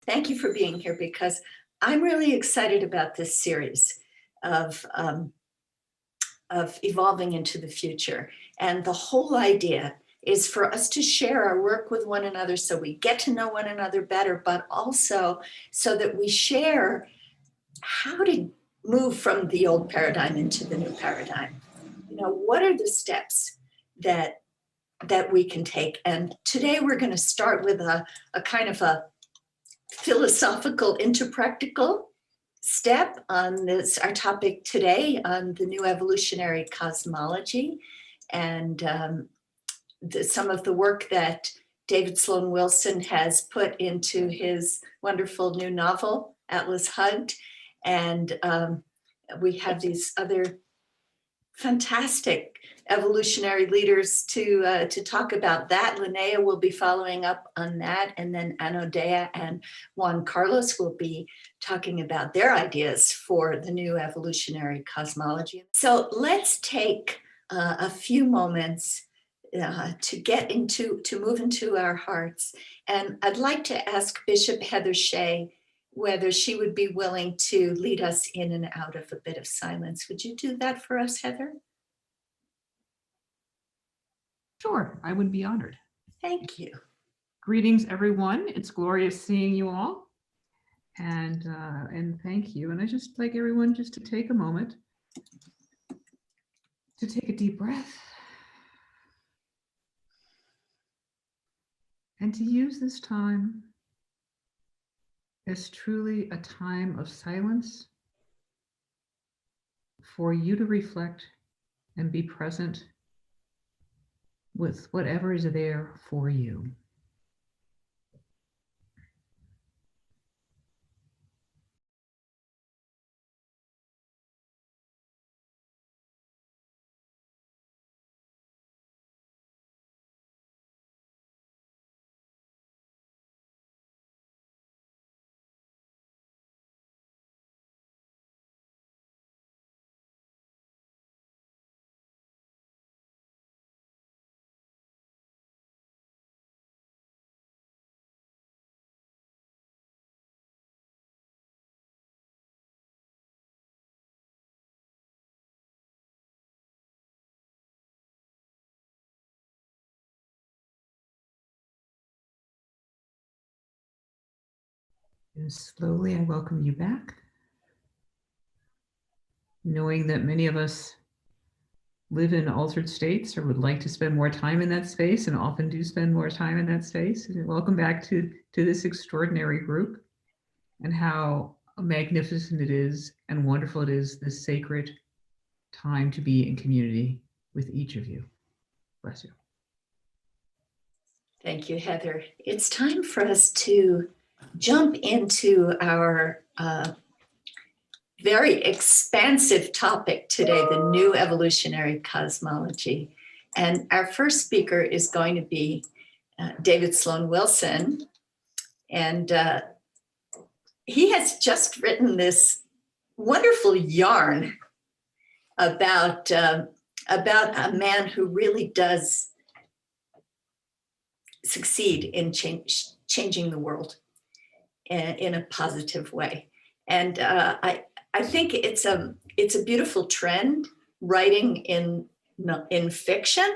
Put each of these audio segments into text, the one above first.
Thank you for being here, because I'm really excited about this series of evolving into the future. And the whole idea is for us to share our work with one another so we get to know one another better, but also so that we share how to move from the old paradigm into the new paradigm. You know, what are the steps that we can take? And today we're going to start with a kind of a philosophical into practical step on this, our topic today, on the new evolutionary cosmology, and some of the work that David Sloan Wilson has put into his wonderful new novel, Atlas Hugged. And we have these other fantastic evolutionary leaders to talk about that. Lynnaea will be following up on that, and then Anodea and Juan Carlos will be talking about their ideas for the new evolutionary cosmology. So let's take a few moments to move into our hearts. And I'd like to ask Bishop Heather Shay whether she would be willing to lead us in and out of a bit of silence. Would you do that for us, Heather? Sure, I would be honored. Thank you. Greetings, everyone. It's glorious seeing you all. And thank you. And I just like everyone just to take a moment to take a deep breath and to use this time as truly a time of silence for you to reflect and be present with whatever is there for you. And slowly I welcome you back, knowing that many of us live in altered states or would like to spend more time in that space, and often do spend more time in that space. And welcome back to this extraordinary group, and how magnificent it is and wonderful it is, this sacred time to be in community with each of you. Bless you. Thank you, Heather. It's time for us to jump into our very expansive topic today, the new evolutionary cosmology. And our first speaker is going to be David Sloan Wilson. And he has just written this wonderful yarn about a man who really does succeed in changing the world in a positive way. And I think it's a beautiful trend, writing in fiction,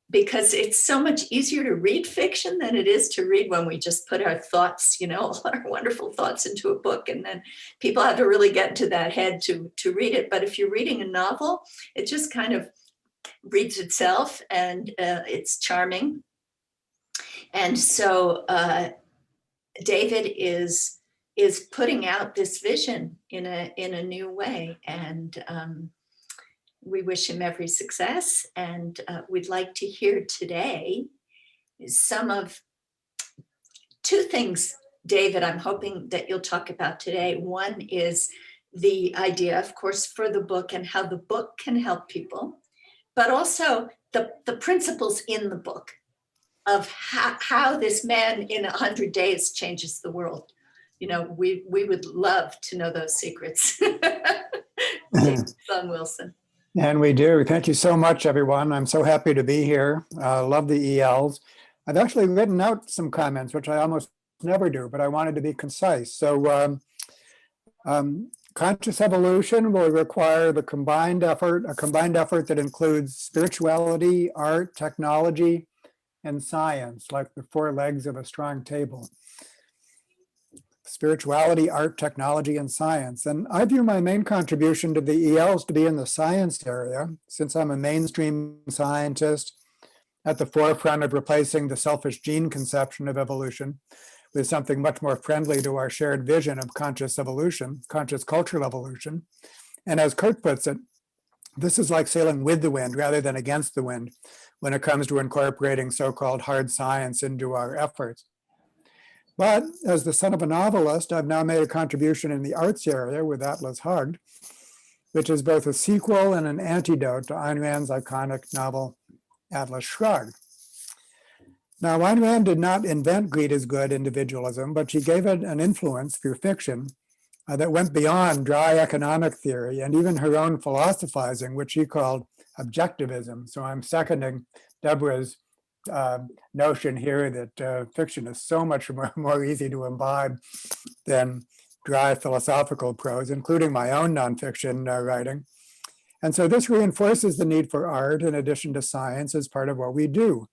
because it's so much easier to read fiction than it is to read when we just put our thoughts, our wonderful thoughts into a book, and then people have to really get into that head to read it. But if you're reading a novel, it just kind of reads itself, and it's charming. And so David is putting out this vision in a new way, and we wish him every success. And we'd like to hear today two things, David, I'm hoping that you'll talk about today. One is the idea, of course, for the book and how the book can help people, but also the principles in the book of how this man in 100 days changes the world. We would love to know those secrets. Sloan Wilson. And we do. Thank you so much, everyone. I'm so happy to be here. Love the ELs. I've actually written out some comments, which I almost never do, but I wanted to be concise. So conscious evolution will require a combined effort that includes spirituality, art, technology, and science, like the four legs of a strong table. Spirituality, art, technology, and science. And I view my main contribution to the ELs to be in the science area, since I'm a mainstream scientist at the forefront of replacing the selfish gene conception of evolution with something much more friendly to our shared vision of conscious evolution, conscious cultural evolution. And as Kurt puts it, this is like sailing with the wind rather than against the wind when it comes to incorporating so-called hard science into our efforts. But as the son of a novelist, I've now made a contribution in the arts area with Atlas Hugged, which is both a sequel and an antidote to Ayn Rand's iconic novel, Atlas Shrugged. Now, Ayn Rand did not invent greed is good individualism, but she gave it an influence through fiction that went beyond dry economic theory and even her own philosophizing, which she called objectivism. So I'm seconding Deborah's notion here that fiction is so much more easy to imbibe than dry philosophical prose, including my own nonfiction writing. And so this reinforces the need for art in addition to science as part of what we do.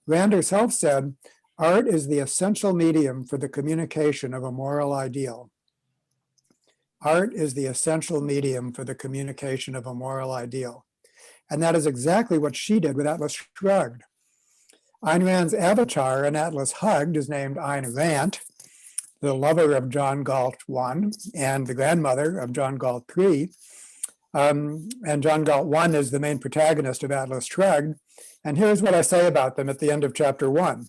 Rand herself said, art is the essential medium for the communication of a moral ideal. Art is the essential medium for the communication of a moral ideal. And that is exactly what she did with Atlas Shrugged. Ayn Rand's avatar in Atlas Hugged is named Ayn Rand, the lover of John Galt I and the grandmother of John Galt III. And John Galt I is the main protagonist of Atlas Shrugged. And here's what I say about them at the end of chapter 1.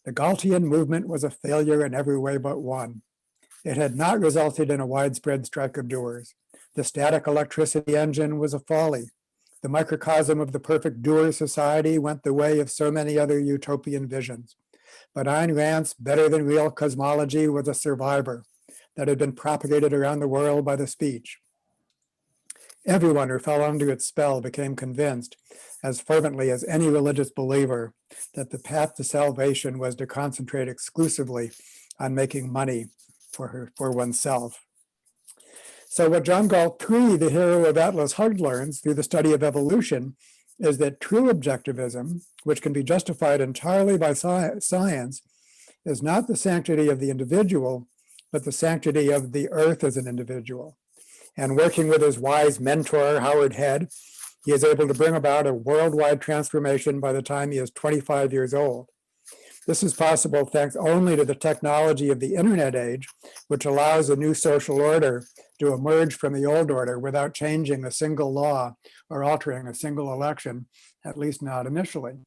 The Galtian movement was a failure in every way but one. It had not resulted in a widespread strike of doers. The static electricity engine was a folly. The microcosm of the perfect doer society went the way of so many other utopian visions. But Ayn Rand's better than real cosmology was a survivor that had been propagated around the world by the speech. Everyone who fell under its spell became convinced, as fervently as any religious believer, that the path to salvation was to concentrate exclusively on making money for oneself. So what John Galt III, the hero of Atlas Hugged, learns through the study of evolution is that true objectivism, which can be justified entirely by science, is not the sanctity of the individual, but the sanctity of the earth as an individual. And working with his wise mentor, Howard Head, he is able to bring about a worldwide transformation by the time he is 25 years old. This is possible thanks only to the technology of the internet age, which allows a new social order to emerge from the old order without changing a single law or altering a single election, at least not initially.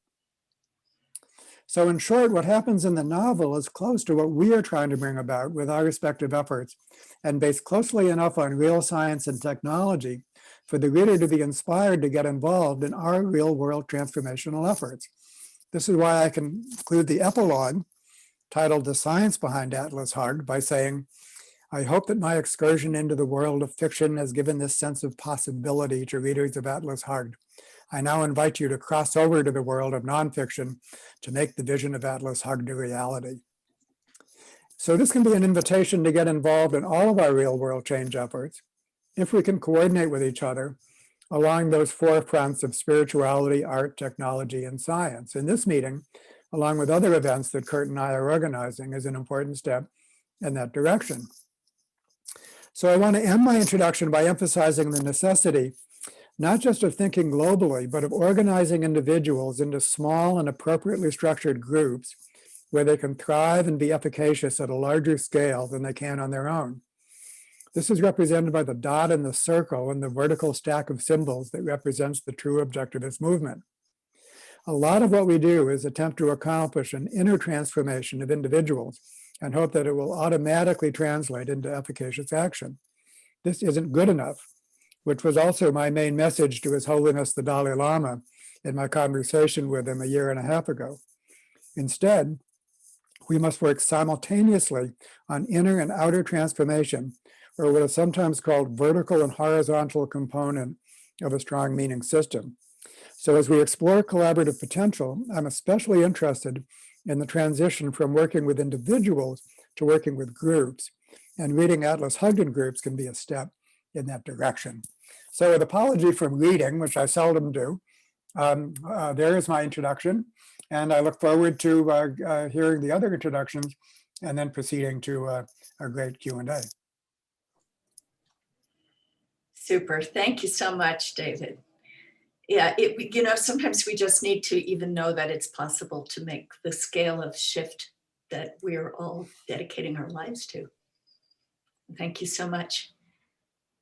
So in short, what happens in the novel is close to what we are trying to bring about with our respective efforts, and based closely enough on real science and technology for the reader to be inspired to get involved in our real world transformational efforts. This is why I conclude the epilogue, titled The Science Behind Atlas Hugged, by saying, I hope that my excursion into the world of fiction has given this sense of possibility to readers of Atlas Hugged. I now invite you to cross over to the world of nonfiction to make the vision of Atlas Hugged a reality. So this can be an invitation to get involved in all of our real world change efforts, if we can coordinate with each other along those four fronts of spirituality, art, technology, and science. And this meeting, along with other events that Kurt and I are organizing, is an important step in that direction. So I want to end my introduction by emphasizing the necessity, not just of thinking globally, but of organizing individuals into small and appropriately structured groups where they can thrive and be efficacious at a larger scale than they can on their own. This is represented by the dot and the circle and the vertical stack of symbols that represents the true objectivist movement. A lot of what we do is attempt to accomplish an inner transformation of individuals and hope that it will automatically translate into efficacious action. This isn't good enough, which was also my main message to His Holiness the Dalai Lama in my conversation with him a year and a half ago. Instead, we must work simultaneously on inner and outer transformation, or what is sometimes called vertical and horizontal component of a strong meaning system. So as we explore collaborative potential, I'm especially interested in the transition from working with individuals to working with groups. And reading Atlas Hugged in groups can be a step in that direction. So with apology for reading, which I seldom do, there is my introduction. And I look forward to hearing the other introductions and then proceeding to a great Q&A. Super. Thank you so much, David. Yeah, sometimes we just need to even know that it's possible to make the scale of shift that we're all dedicating our lives to. Thank you so much.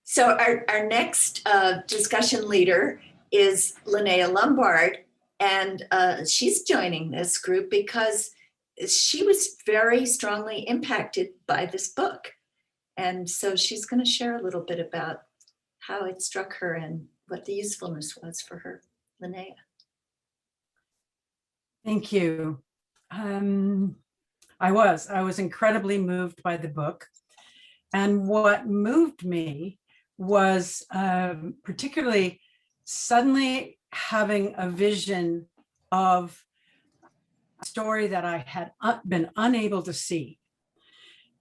So our next discussion leader is Lynnea Lombard, and she's joining this group because she was very strongly impacted by this book. And so she's going to share a little bit about how it struck her and what the usefulness was for her. Lynnaea. Thank you. I was incredibly moved by the book. And what moved me was particularly suddenly having a vision of a story that I had been unable to see.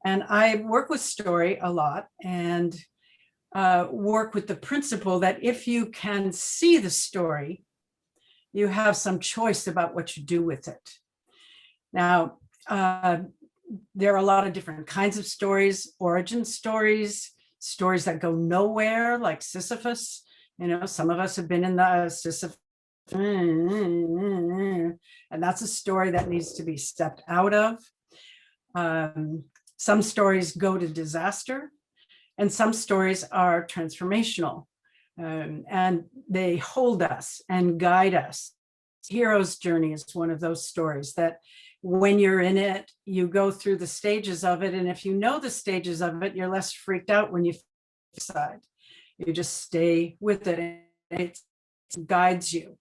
And I work with story a lot and work with the principle that if you can see the story, you have some choice about what you do with it. Now, there are a lot of different kinds of stories, origin stories, stories that go nowhere, like Sisyphus. Some of us have been in the Sisyphus, and that's a story that needs to be stepped out of. Some stories go to disaster, and some stories are transformational, and they hold us and guide us. Hero's Journey is one of those stories that when you're in it, you go through the stages of it. And if you know the stages of it, you're less freaked out when you decide. You just stay with it and it guides you.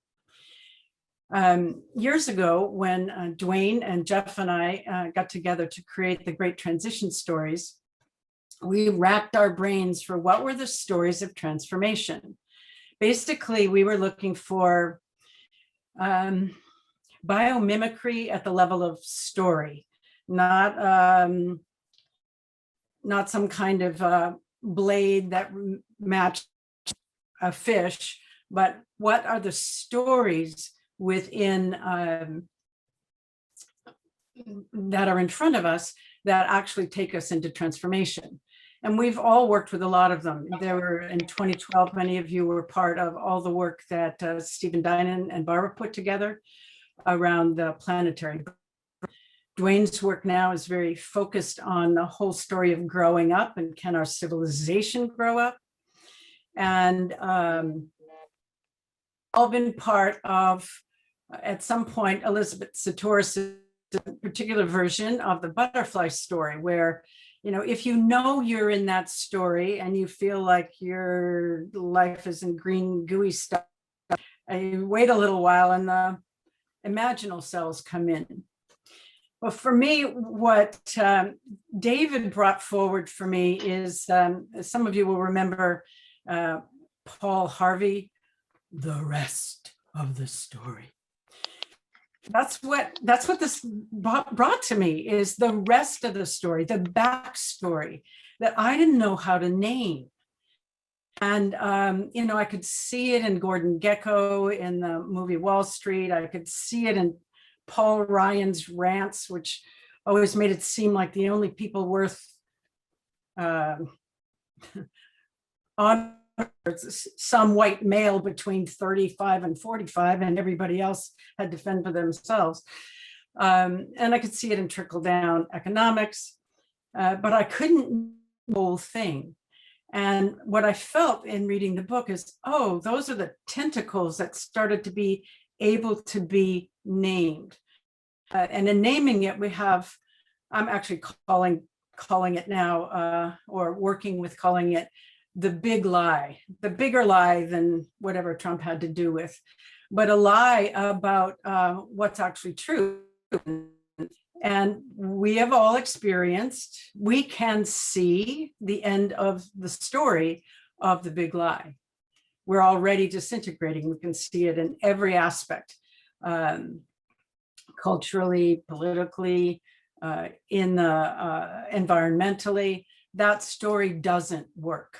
Years ago, when Dwayne and Jeff and I got together to create the Great Transition Stories, we racked our brains for what were the stories of transformation. Basically, we were looking for biomimicry at the level of story, not some kind of blade that matched a fish, but what are the stories within that are in front of us that actually take us into transformation. And we've all worked with a lot of them. There were in 2012, many of you were part of all the work that Stephen Dinan and Barbara put together around the planetary. Dwayne's work now is very focused on the whole story of growing up and can our civilization grow up? And all been part of, at some point, Elizabeth Sahtouris' particular version of the butterfly story, where, if you know you're in that story and you feel like your life is in green, gooey stuff, you wait a little while and the imaginal cells come in. Well, for me, what David brought forward for me is, some of you will remember Paul Harvey, the rest of the story. That's what this brought to me, is the rest of the story, the backstory that I didn't know how to name. And, I could see it in Gordon Gekko in the movie Wall Street. I could see it in Paul Ryan's rants, which always made it seem like the only people worth on some white male between 35 and 45, and everybody else had to fend for themselves. And I could see it in trickle down economics, but I couldn't know the whole thing. And what I felt in reading the book is, oh, those are the tentacles that started to be able to be named. And in naming it, I'm actually calling it now, or working with calling it the big lie, the bigger lie than whatever Trump had to do with, but a lie about what's actually true. And we have all experienced, we can see the end of the story of the big lie. we're already disintegrating. We can see it in every aspect, culturally, politically, environmentally. That story doesn't work.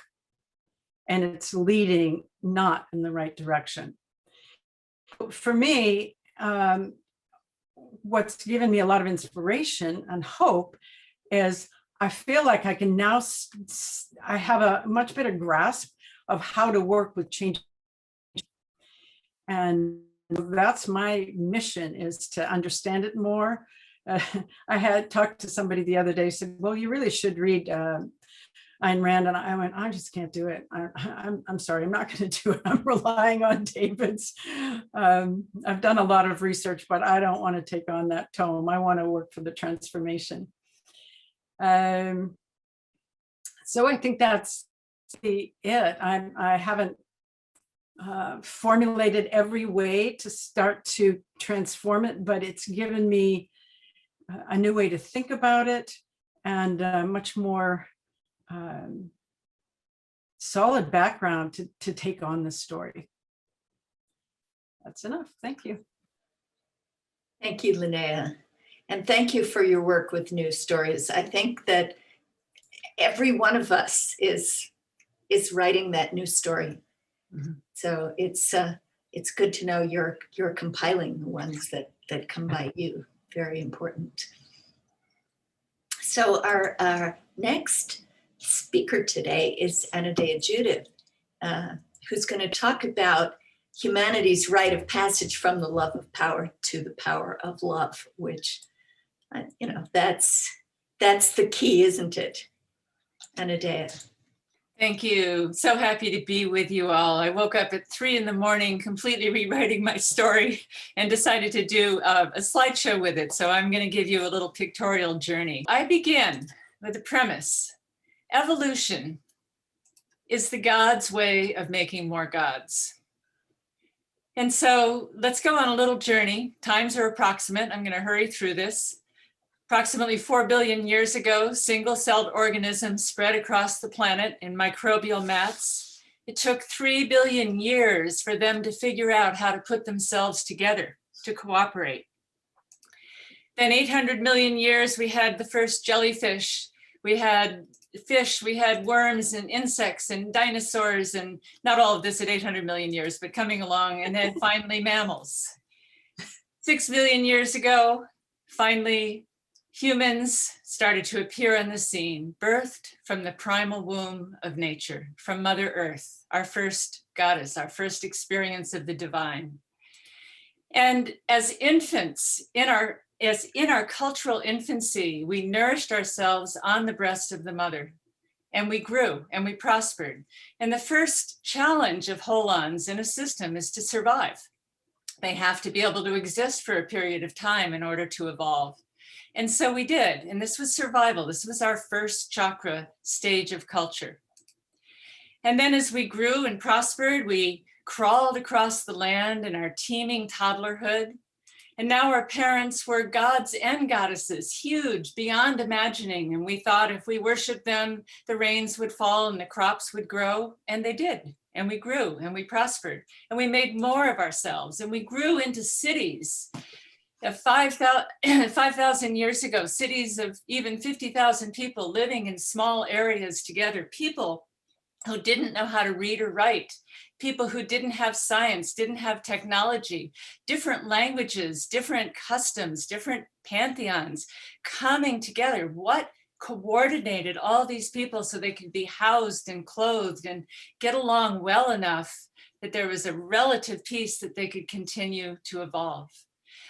And it's leading not in the right direction. For me, what's given me a lot of inspiration and hope is I feel like I can now, I have a much better grasp of how to work with change. And that's my mission, is to understand it more. I had talked to somebody the other day, said, well, you really should read Ayn Rand. And I went, I just can't do it. I'm sorry, I'm not going to do it. I'm relying on David's. I've done a lot of research, but I don't want to take on that tome. I want to work for the transformation. So I think that's it. I haven't formulated every way to start to transform it, but it's given me a new way to think about it, and much more solid background to take on this story. That's enough. Thank you. Thank you, Lynnaea. And thank you for your work with new stories. I think that every one of us is writing that new story. Mm-hmm. So it's good to know you're compiling the ones that come by you. Very important. So our next speaker today is Anodea Judith, who's going to talk about humanity's rite of passage from the love of power to the power of love, which, that's the key, isn't it? Anodea. Thank you. So happy to be with you all. I woke up at 3 a.m, completely rewriting my story, and decided to do a slideshow with it. So I'm going to give you a little pictorial journey. I begin with the premise. Evolution is the God's way of making more gods. And so let's go on a little journey. Times are approximate. I'm going to hurry through this. Approximately 4 billion years ago, single-celled organisms spread across the planet in microbial mats. It took 3 billion years for them to figure out how to put themselves together, to cooperate. Then 800 million years, we had the first jellyfish. We had fish, we had worms and insects and dinosaurs, and not all of this at 800 million years, but coming along, and then finally mammals. 6 billion years ago, finally, humans started to appear on the scene, birthed from the primal womb of nature, from Mother Earth, our first goddess, our first experience of the divine. And as infants, in our cultural infancy, we nourished ourselves on the breast of the mother, and we grew and we prospered. And the first challenge of holons in a system is to survive. They have to be able to exist for a period of time in order to evolve. And so we did, and this was survival. This was our first chakra stage of culture. And then as we grew and prospered, we crawled across the land in our teeming toddlerhood. And now our parents were gods and goddesses, huge, beyond imagining. And we thought if we worshiped them, the rains would fall and the crops would grow. And they did. And we grew and we prospered. And we made more of ourselves. And we grew into cities. 5,000 years ago, cities of even 50,000 people living in small areas together, people who didn't know how to read or write, people who didn't have science, didn't have technology, different languages, different customs, different pantheons coming together. What coordinated all these people so they could be housed and clothed and get along well enough that there was a relative peace that they could continue to evolve?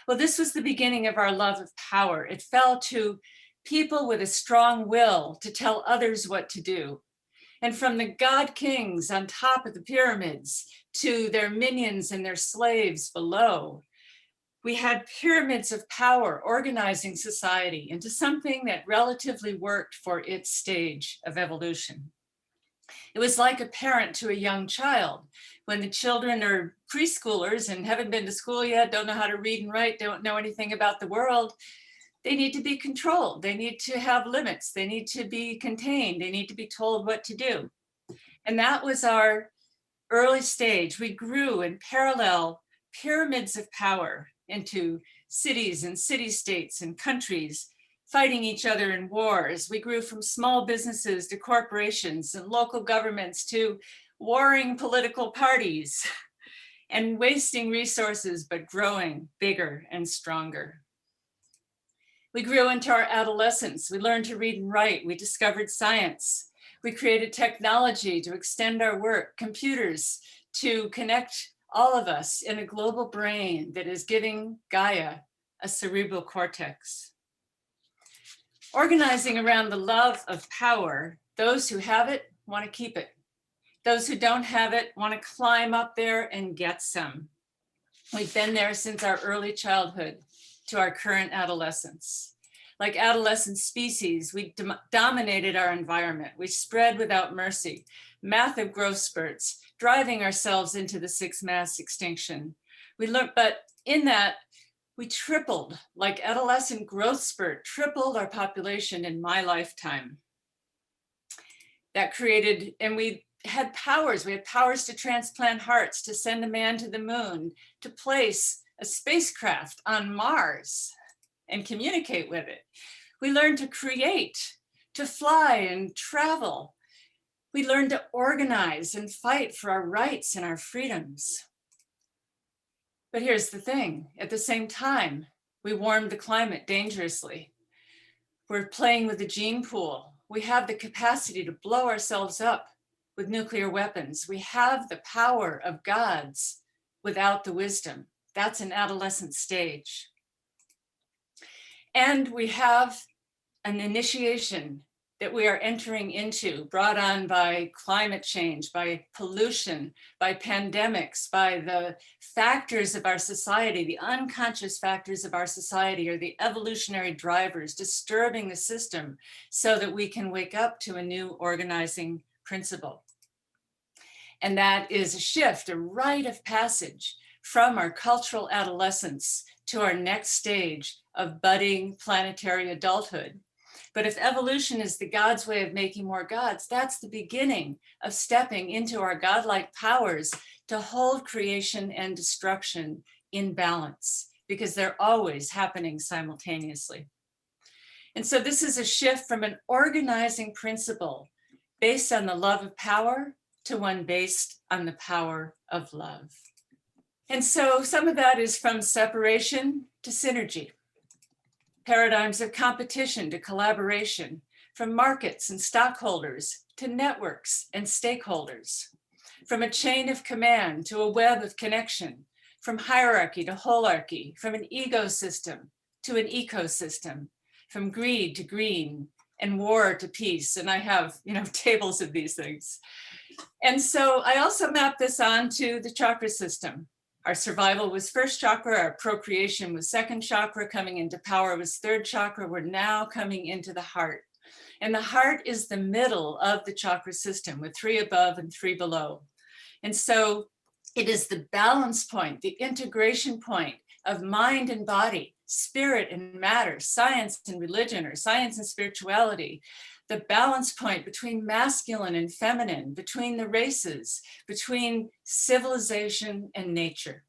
Well, this was the beginning of our love of power. It fell to people with a strong will to tell others what to do. And from the god kings on top of the pyramids to their minions and their slaves below, we had pyramids of power organizing society into something that relatively worked for its stage of evolution. It was like a parent to a young child. When the children are preschoolers and haven't been to school yet, don't know how to read and write, don't know anything about the world, they need to be controlled. They need to have limits. They need to be contained. They need to be told what to do. And that was our early stage, we grew in parallel pyramids of power into cities and city-states and countries, fighting each other in wars. We grew from small businesses to corporations and local governments to warring political parties and wasting resources, but growing bigger and stronger. We grew into our adolescence. We learned to read and write. We discovered science. We created technology to extend our work, computers to connect all of us in a global brain that is giving Gaia a cerebral cortex. Organizing around the love of power, those who have it want to keep it. Those who don't have it want to climb up there and get some. We've been there since our early childhood to our current adolescence. Like adolescent species, we dominated our environment. We spread without mercy, massive growth spurts, driving ourselves into the sixth mass extinction. We learned, but in that, we tripled, like adolescent growth spurt, tripled our population in my lifetime. That created, and we had powers. We had powers to transplant hearts, to send a man to the moon, to place a spacecraft on Mars and communicate with it. We learned to create, to fly and travel. We learned to organize and fight for our rights and our freedoms. But here's the thing, at the same time, we warmed the climate dangerously. We're playing with the gene pool. We have the capacity to blow ourselves up with nuclear weapons. We have the power of gods without the wisdom. That's an adolescent stage. And we have an initiation that we are entering into, brought on by climate change, by pollution, by pandemics, by the factors of our society, the unconscious factors of our society, or the evolutionary drivers disturbing the system so that we can wake up to a new organizing principle. And that is a shift, a rite of passage from our cultural adolescence to our next stage of budding planetary adulthood. But if evolution is the God's way of making more gods, that's the beginning of stepping into our godlike powers to hold creation and destruction in balance, because they're always happening simultaneously. And so this is a shift from an organizing principle based on the love of power to one based on the power of love. And so some of that is from separation to synergy, paradigms of competition to collaboration, from markets and stockholders to networks and stakeholders, from a chain of command to a web of connection, from hierarchy to holarchy, from an ecosystem to an ecosystem, from greed to green and war to peace. And I have, tables of these things. And so I also mapped this onto the chakra system. Our survival was first chakra, our procreation was second chakra, coming into power was third chakra. We're now coming into the heart. And the heart is the middle of the chakra system with 3 above and 3 below. And so it is the balance point, the integration point of mind and body, spirit and matter, science and religion, or science and spirituality, the balance point between masculine and feminine, between the races, between civilization and nature.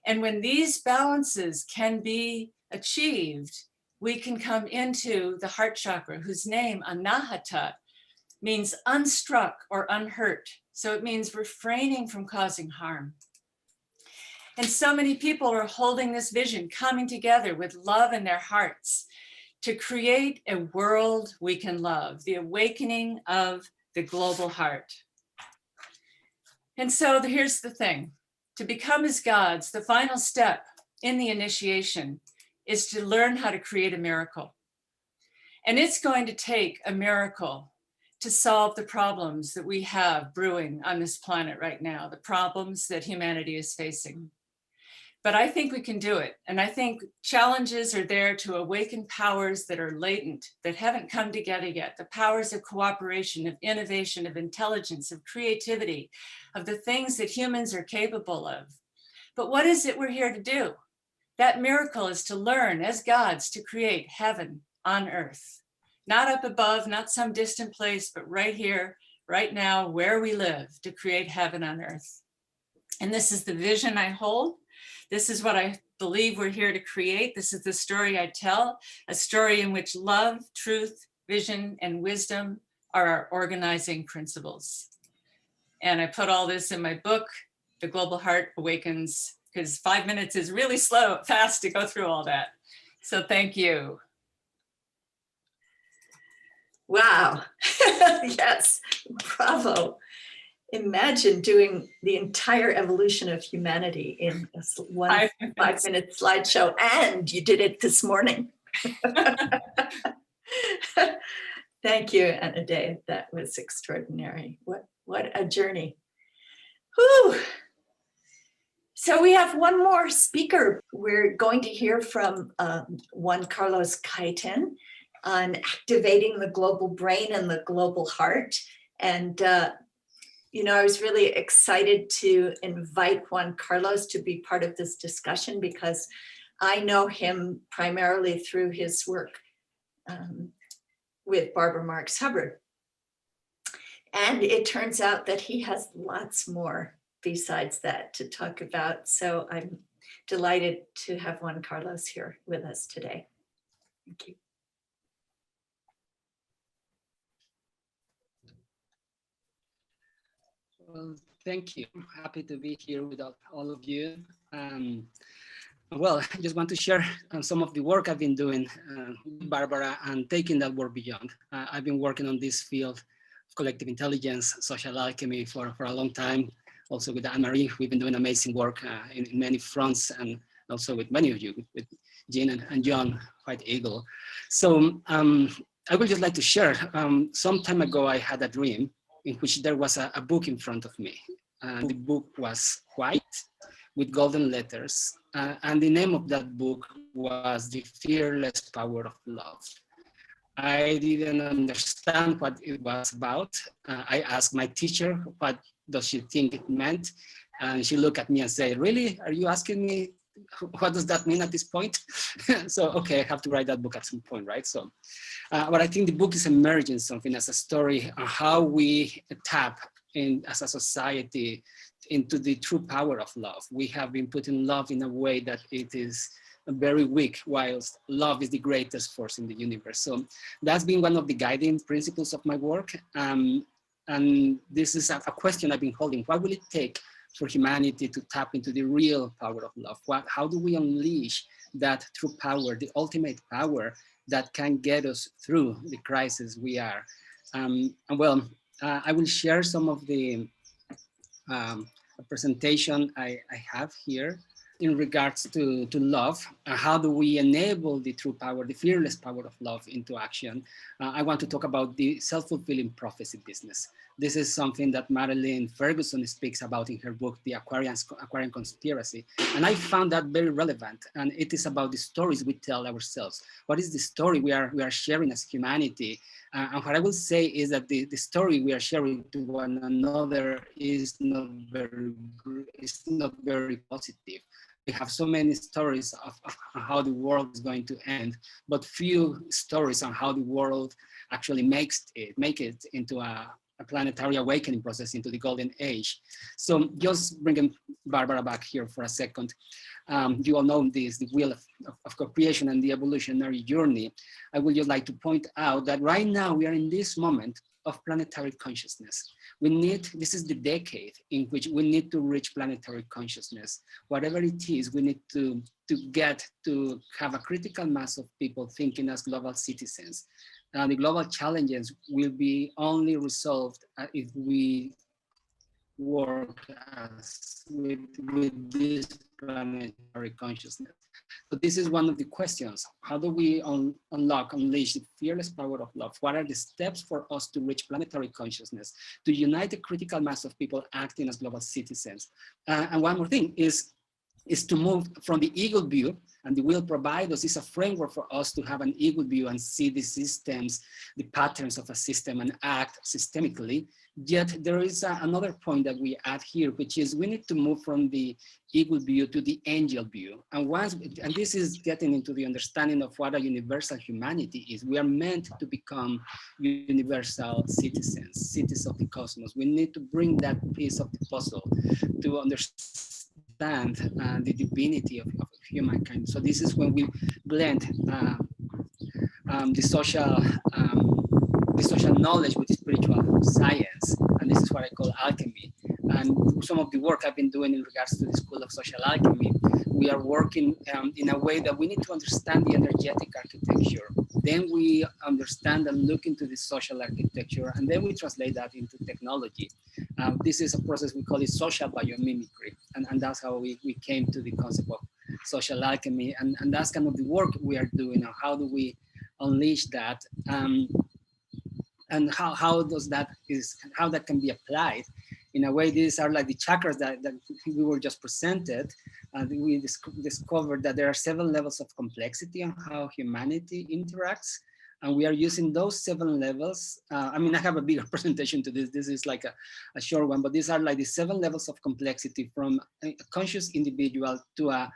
And when these balances can be achieved, we can come into the heart chakra, whose name, Anahata, means unstruck or unhurt. So it means refraining from causing harm. And so many people are holding this vision, coming together with love in their hearts to create a world we can love, the awakening of the global heart. And so here's the thing, to become as gods, the final step in the initiation is to learn how to create a miracle. And it's going to take a miracle to solve the problems that we have brewing on this planet right now, the problems that humanity is facing. But I think we can do it. And I think challenges are there to awaken powers that are latent, that haven't come together yet. The powers of cooperation, of innovation, of intelligence, of creativity, of the things that humans are capable of. But what is it we're here to do? That miracle is to learn as gods to create heaven on earth. Not up above, not some distant place, but right here, right now, where we live, to create heaven on earth. And this is the vision I hold. This is what I believe we're here to create. This is the story I tell, a story in which love, truth, vision, and wisdom are our organizing principles. And I put all this in my book, The Global Heart Awakens, because 5 minutes is really fast to go through all that. So thank you. Wow. Yes, bravo. Imagine doing the entire evolution of humanity in a 5-minute slideshow, and you did it this morning. Thank you, Anodea. That was extraordinary. What a journey. Whew. So we have one more speaker. We're going to hear from Juan Carlos Kaiten on activating the global brain and the global heart. And you know, I was really excited to invite Juan Carlos to be part of this discussion because I know him primarily through his work with Barbara Marx Hubbard. And it turns out that he has lots more besides that to talk about. So I'm delighted to have Juan Carlos here with us today. Thank you. Well, thank you. I'm happy to be here with all of you. Well, I just want to share some of the work I've been doing with Barbara and taking that work beyond. I've been working on this field of collective intelligence, social alchemy for a long time. Also with Anne-Marie, we've been doing amazing work in many fronts, and also with many of you, with Jean and John, White Eagle. So I would just like to share, some time ago I had a dream in which there was a book in front of me. The book was white with golden letters. And the name of that book was The Fearless Power of Love. I didn't understand what it was about. I asked my teacher, what does she think it meant? And she looked at me and said, really, are you asking me, what does that mean at this point? So, okay, I have to write that book at some point, right? So, but I think the book is emerging something as a story on how we tap in as a society into the true power of love. We have been putting love in a way that it is very weak, whilst love is the greatest force in the universe. So that's been one of the guiding principles of my work. And this is a question I've been holding. What will it take for humanity to tap into the real power of love? How do we unleash that true power, the ultimate power that can get us through the crisis we are? I will share some of the presentation I have here in regards to love. How do we enable the true power, the fearless power of love into action? I want to talk about the self-fulfilling prophecy business. This is something that Marilyn Ferguson speaks about in her book, The Aquarian Conspiracy. And I found that very relevant. And it is about the stories we tell ourselves. What is the story we are sharing as humanity? And what I will say is that the story we are sharing to one another is not very positive. We have so many stories of how the world is going to end, but few stories on how the world actually make it into a planetary awakening process, into the golden age. So just bringing Barbara back here for a second. You all know this, the wheel of co-creation and the evolutionary journey. I would just like to point out that right now we are in this moment of planetary consciousness. This is the decade in which we need to reach planetary consciousness. Whatever it is, we need to get to have a critical mass of people thinking as global citizens. The global challenges will be only resolved if we work with this planetary consciousness. So this is one of the questions. How do we unleash the fearless power of love? What are the steps for us to reach planetary consciousness, to unite a critical mass of people acting as global citizens? And one more thing is to move from the ego view And the will provide us is a framework for us to have an eagle view and see the systems, the patterns of a system and act systemically. Yet there is another point that we add here, which is we need to move from the eagle view to the angel view. And this is getting into the understanding of what a universal humanity is. We are meant to become universal citizens of the cosmos. We need to bring that piece of the puzzle to understand the divinity of humankind. So this is when we blend the social knowledge with spiritual science, and this is what I call alchemy. And some of the work I've been doing in regards to the School of Social Alchemy, we are working in a way that we need to understand the energetic architecture. Then we understand and look into the social architecture, and then we translate that into technology. This is a process we call it social biomimicry, and that's how we came to the concept of social alchemy, and that's kind of the work we are doing. Now, how do we unleash that? And how that can be applied. In a way, these are like the chakras that we were just presented. We discovered that there are 7 levels of complexity on how humanity interacts. And we are using those 7 levels. I mean, I have a bigger presentation to this. This is like a short one, but these are like the 7 levels of complexity, from a conscious individual to a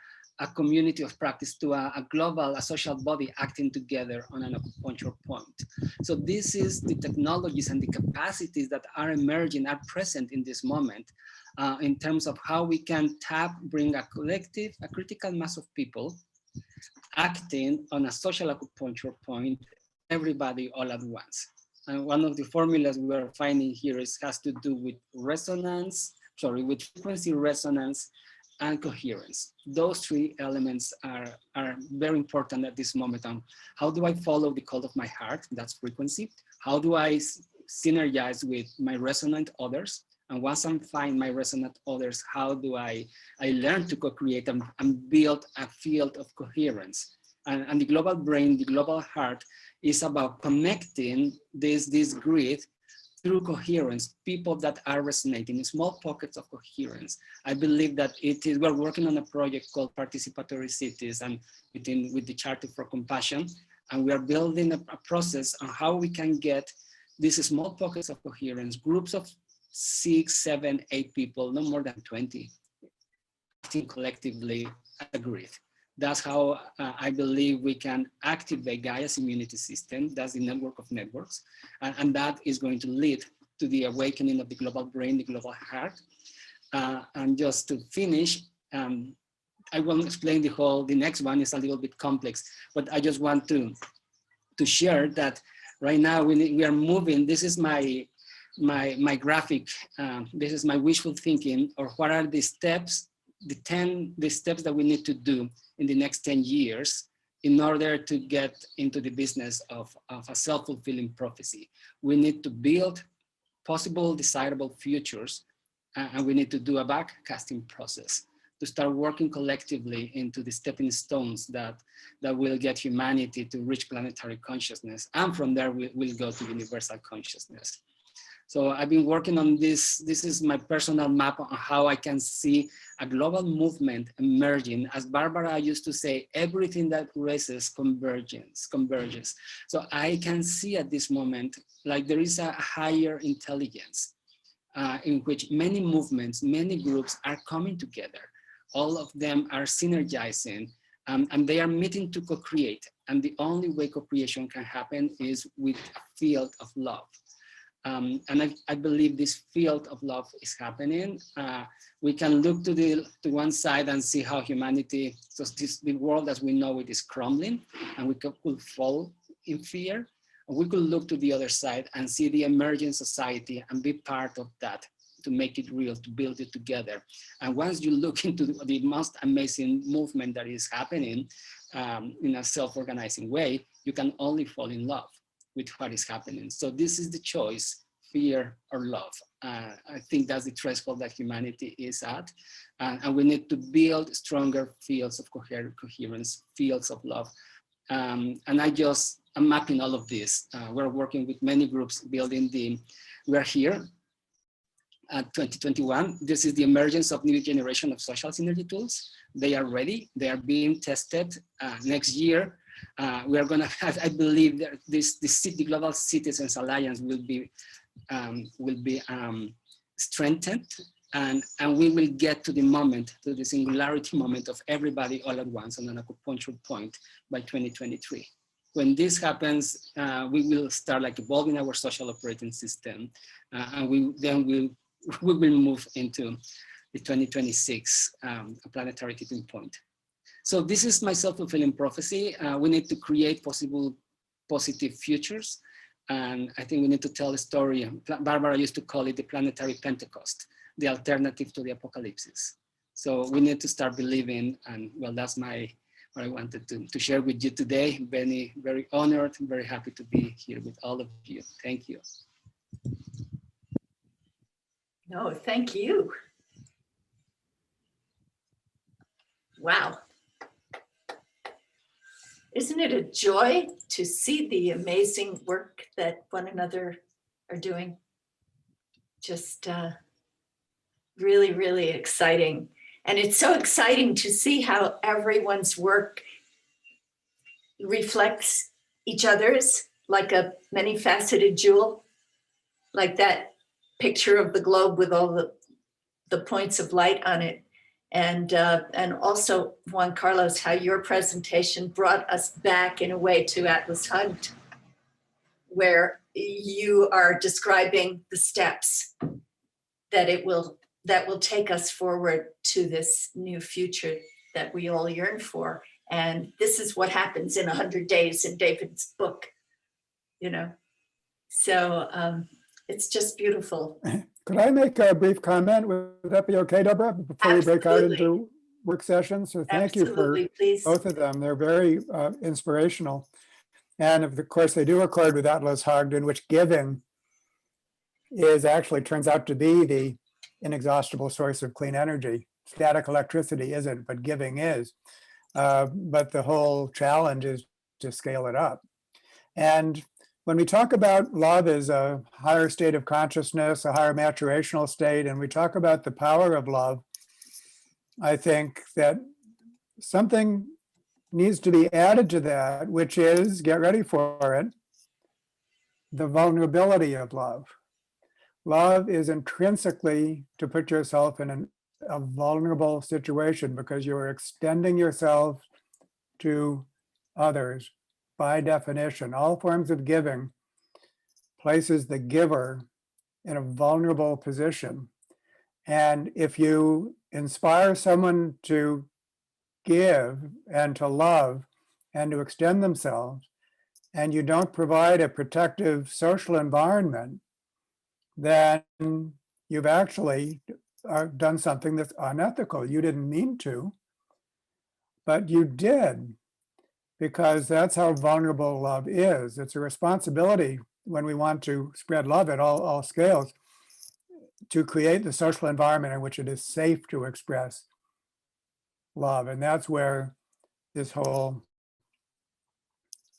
community of practice, to a global, a social body acting together on an acupuncture point. So this is the technologies and the capacities that are emerging, are present in this moment, in terms of how we can bring a collective, a critical mass of people acting on a social acupuncture point, everybody all at once. And one of the formulas we are finding here has to do with with frequency resonance and coherence. Those 3 elements are very important at this moment. How do I follow the call of my heart? That's frequency. How do I synergize with my resonant others? And once I find my resonant others, how do I learn to co-create and build a field of coherence? And the global brain, the global heart, is about connecting this grid through coherence, people that are resonating in small pockets of coherence. I believe that we're working on a project called Participatory Cities, and with the Charter for Compassion, and we are building a process on how we can get these small pockets of coherence, groups of 6, 7, 8 people, no more than 20, acting collectively as a grid. That's how I believe we can activate Gaia's immunity system. That's the network of networks. And that is going to lead to the awakening of the global brain, the global heart. And just to finish, I won't explain the next one is a little bit complex, but I just want to share that right now we are moving. This is my graphic. This is my wishful thinking, or what are the steps, the steps that we need to do in the next 10 years in order to get into the business of a self-fulfilling prophecy. We need to build possible desirable futures, and we need to do a backcasting process to start working collectively into the stepping stones that will get humanity to reach planetary consciousness. And from there, we'll go to universal consciousness. So I've been working on this. This is my personal map on how I can see a global movement emerging. As Barbara used to say, everything that races converges. So I can see at this moment, like there is a higher intelligence in which many movements, many groups are coming together. All of them are synergizing, and they are meeting to co-create. And the only way co-creation can happen is with a field of love. And I believe this field of love is happening. We can look to one side and see how humanity, so the world as we know it is crumbling, and we could fall in fear. We could look to the other side and see the emerging society and be part of that, to make it real, to build it together. And once you look into the most amazing movement that is happening in a self-organizing way, you can only fall in love with what is happening. So this is the choice, fear or love. I think that's the threshold that humanity is at. And we need to build stronger fields of coherence, fields of love. And I'm mapping all of this. We're working with many groups building we're here at 2021. This is the emergence of new generation of social synergy tools. They are ready. They are being tested. Next year, we are going to have, I believe, that the Global Citizens Alliance will be strengthened, and we will get to the moment, to the singularity moment of everybody all at once on an acupuncture point by 2023. When this happens, we will start like evolving our social operating system, and we will move into the 2026 planetary tipping point. So this is my self-fulfilling prophecy. We need to create possible positive futures. And I think we need to tell a story. Barbara used to call it the planetary Pentecost, the alternative to the apocalypse. So we need to start believing, and well, that's what I wanted to share with you today. Benny, very honored, very happy to be here with all of you. Thank you. No, thank you. Wow. Isn't it a joy to see the amazing work that one another are doing? Just really, really exciting. And it's so exciting to see how everyone's work reflects each other's, like a many-faceted jewel, like that picture of the globe with all the points of light on it. And also, Juan Carlos, how your presentation brought us back in a way to Atlas Hunt, where you are describing the steps that will take us forward to this new future that we all yearn for. And this is what happens in 100 days in David's book, you know. So it's just beautiful. Could I make a brief comment? Would that be okay, Deborah, before we break out Absolutely. into work sessions? So thank you for Absolutely, please. both of them. They're very inspirational. And of course, they do accord with Atlas Hugged, in which giving is actually turns out to be the inexhaustible source of clean energy. Static electricity isn't, but giving is. But the whole challenge is to scale it up. And when we talk about love as a higher state of consciousness, a higher maturational state, and we talk about the power of love, I think that something needs to be added to that, which is, get ready for it, the vulnerability of love. Love is intrinsically to put yourself in a vulnerable situation, because you're extending yourself to others. By definition, all forms of giving places the giver in a vulnerable position. And if you inspire someone to give and to love and to extend themselves, and you don't provide a protective social environment, then you've actually done something that's unethical. You didn't mean to, but you did, because that's how vulnerable love is. It's a responsibility when we want to spread love at all scales, to create the social environment in which it is safe to express love. And that's where this whole,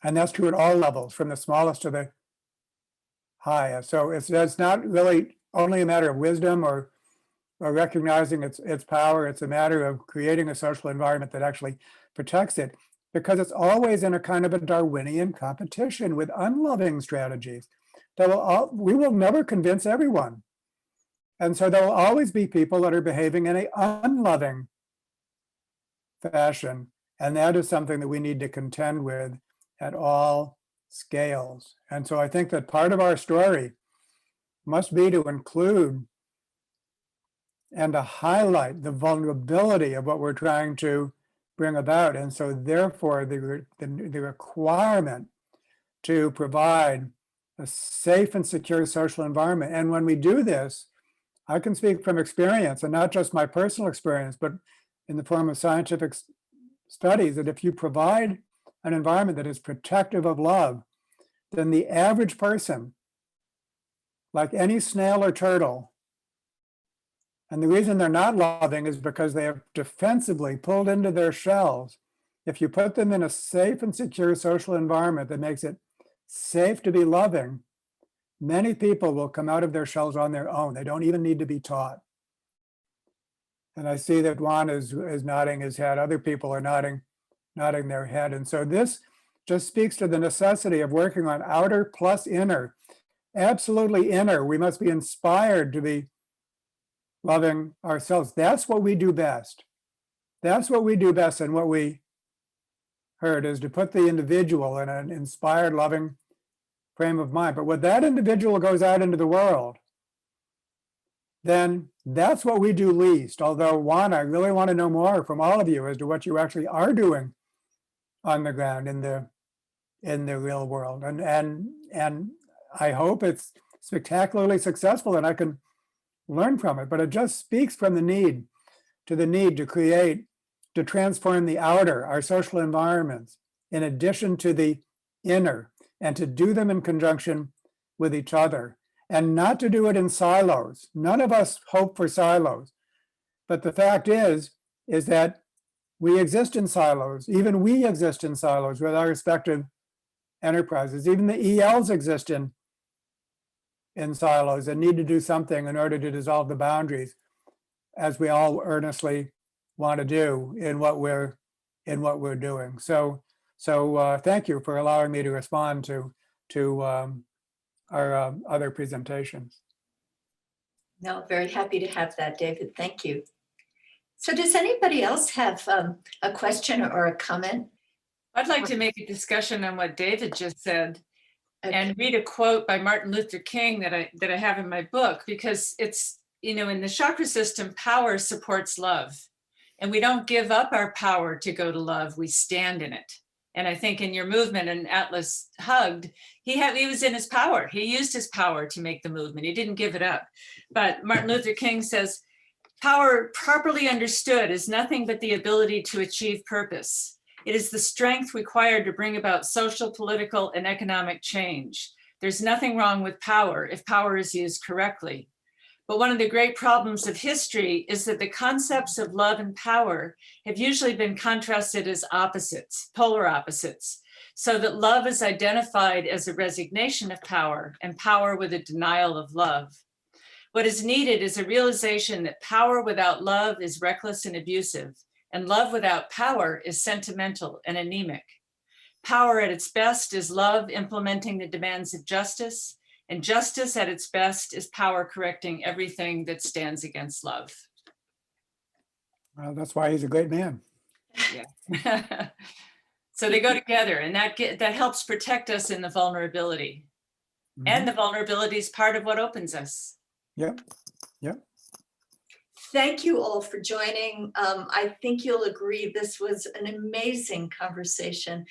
and that's true at all levels, from the smallest to the highest. So it's not really only a matter of wisdom or recognizing its power. It's a matter of creating a social environment that actually protects it, because it's always in a kind of a Darwinian competition with unloving strategies. We will never convince everyone. And so there will always be people that are behaving in an unloving fashion. And that is something that we need to contend with at all scales. And so I think that part of our story must be to include and to highlight the vulnerability of what we're trying to bring about. And so therefore the requirement to provide a safe and secure social environment. And when we do this, I can speak from experience, and not just my personal experience, but in the form of scientific studies, that if you provide an environment that is protective of love, then the average person, like any snail or turtle, and the reason they're not loving is because they have defensively pulled into their shells. If you put them in a safe and secure social environment that makes it safe to be loving, many people will come out of their shells on their own. They don't even need to be taught. And I see that Juan is nodding his head. Other people are nodding their head. And so this just speaks to the necessity of working on outer plus inner. Absolutely inner. We must be inspired to be loving ourselves. That's what we do best. That's what we do best. And what we heard is to put the individual in an inspired, loving frame of mind. But when that individual goes out into the world, then that's what we do least. Although, Juan, I really want to know more from all of you as to what you actually are doing on the ground in the real world. And I hope it's spectacularly successful and I can learn from it. But it just speaks from the need to create, to transform the outer, our social environments, in addition to the inner, and to do them in conjunction with each other, and not to do it in silos. None of us hope for silos. But the fact is that we exist in silos. Even we exist in silos with our respective enterprises. Even the ELs exist in silos and need to do something in order to dissolve the boundaries, as we all earnestly want to do in what we're doing. So thank you for allowing me to respond to our other presentations. No, very happy to have that, David. Thank you. So does anybody else have a question or a comment? I'd like to make a discussion on what David just said Okay. and read a quote by Martin Luther King that I have in my book, because it's, you know, in the chakra system, power supports love. And we don't give up our power to go to love, we stand in it. And I think in your movement, and Atlas hugged, he was in his power. He used his power to make the movement. He didn't give it up. But Martin Luther King says, power properly understood is nothing but the ability to achieve purpose. It is the strength required to bring about social, political, and economic change. There's nothing wrong with power if power is used correctly. But one of the great problems of history is that the concepts of love and power have usually been contrasted as opposites, polar opposites, so that love is identified as a resignation of power and power with a denial of love. What is needed is a realization that power without love is reckless and abusive, and love without power is sentimental and anemic. Power at its best is love implementing the demands of justice, and justice at its best is power correcting everything that stands against love. Well, that's why he's a great man. Yeah. So they go together, and that helps protect us in the vulnerability. Mhm. And the vulnerability is part of what opens us. Yep. Thank you all for joining. I think you'll agree this was an amazing conversation.